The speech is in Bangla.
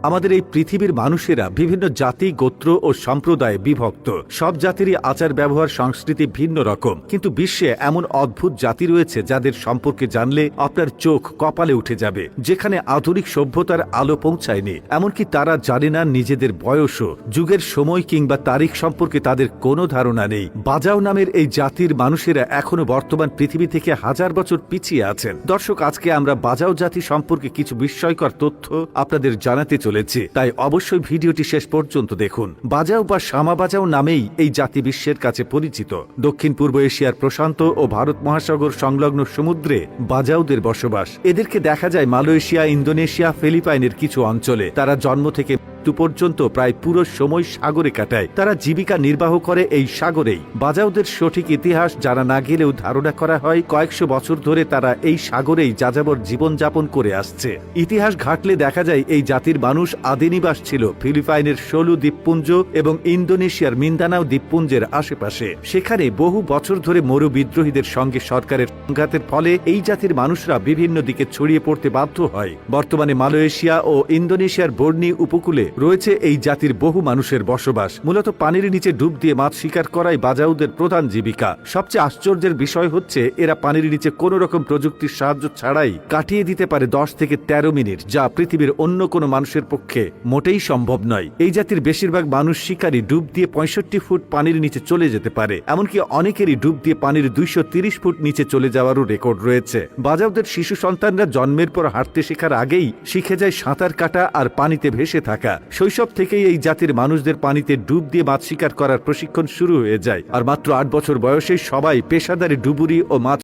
আমাদের এই পৃথিবীর মানুষেরা বিভিন্ন জাতি, গোত্র ও সম্প্রদায়ে বিভক্ত। সব জাতিরই আচার ব্যবহার, সংস্কৃতি ভিন্ন রকম, কিন্তু বিশ্বে এমন অদ্ভুত জাতি রয়েছে যাদের সম্পর্কে জানলে আপনার চোখ কপালে উঠে যাবে, যেখানে আধুনিক সভ্যতার আলো পৌঁছায়নি। এমনকি তারা জানে না নিজেদের বয়সও, যুগের সময় কিংবা তারিখ সম্পর্কে তাদের কোনো ধারণা নেই। বাজাও নামের এই জাতির মানুষেরা এখনো বর্তমান পৃথিবী থেকে হাজার বছর পিছিয়ে আছেন। দর্শক, আজকে আমরা বাজাও জাতি সম্পর্কে কিছু বিস্ময়কর তথ্য আপনাদের জানাতে চলেছি, তাই অবশ্যই ভিডিওটি শেষ পর্যন্ত দেখুন। বাজাও বা সামা বাজাও নামেই এই জাতি বিশ্বের কাছে পরিচিত। দক্ষিণ পূর্ব এশিয়ার প্রশান্ত ও ভারত মহাসাগর সংলগ্ন সমুদ্রে বাজাওদের বসবাস। এদেরকে দেখা যায় মালয়েশিয়া, ইন্দোনেশিয়া, ফিলিপাইনের কিছু অঞ্চলে। তারা জন্ম থেকে মৃত্যু পর্যন্ত প্রায় পুরো সময় সাগরে কাটায়। তারা জীবিকা নির্বাহ করে এই সাগরেই। বাজাওদের সঠিক ইতিহাস জানা না গেলেও ধারণা করা হয় কয়েকশো বছর ধরে তারা এই সাগরেই যাযাবর জীবনযাপন করে আসছে। ইতিহাস ঘাটলে দেখা যায় এই জাতির মানুষ আদিনিবাস ছিল ফিলিপাইনের সোলু দ্বীপপুঞ্জ এবং ইন্দোনেশিয়ার মিন্দানাও দ্বীপপুঞ্জের আশেপাশে। সেখানে বহু বছর ধরে মরু বিদ্রোহীদের সঙ্গে সরকারের সংঘাতের ফলে এই জাতির মানুষরা বিভিন্ন দিকে ছড়িয়ে পড়তে বাধ্য হয়। বর্তমানে মালয়েশিয়া ও ইন্দোনেশিয়ার বর্নি উপকূলে রয়েছে এই জাতির বহু মানুষের বসবাস। মূলত পানির নিচে ডুব দিয়ে মাছ শিকার করাই বাজাওদের প্রধান জীবিকা। সবচেয়ে আশ্চর্যের বিষয় হচ্ছে এরা পানির নিচে কোনো রকম প্রযুক্তির সাহায্য ছাড়াই কাটিয়ে দিতে পারে 10 থেকে 13 মিনিট, যা পৃথিবীর অন্য কোনো মানুষের পক্ষে মোটেই সম্ভব নয়। এই জাতির বেশিরভাগ মানুষ শিকারী ডুব দিয়ে 65 ফুট পানির নিচে চলে যেতে পারে। এমনকি অনেকেরই ডুব দিয়ে পানির 230 ফুট নিচে চলে যাওয়ারও রেকর্ড রয়েছে। বাজাওদের শিশু সন্তানরা জন্মের পর হাঁটতে শেখার আগেই শিখে যায় সাঁতার কাটা আর পানিতে ভেসে থাকা। শৈশব থেকেই এই জাতির মানুষদের পানিতে ডুব দিয়ে মাছ শিকার করার প্রশিক্ষণ শুরু হয়ে যায়, আর মাত্র 8 বছর বয়সে সবাই পেশাদারি ডুবুরি ও মাছ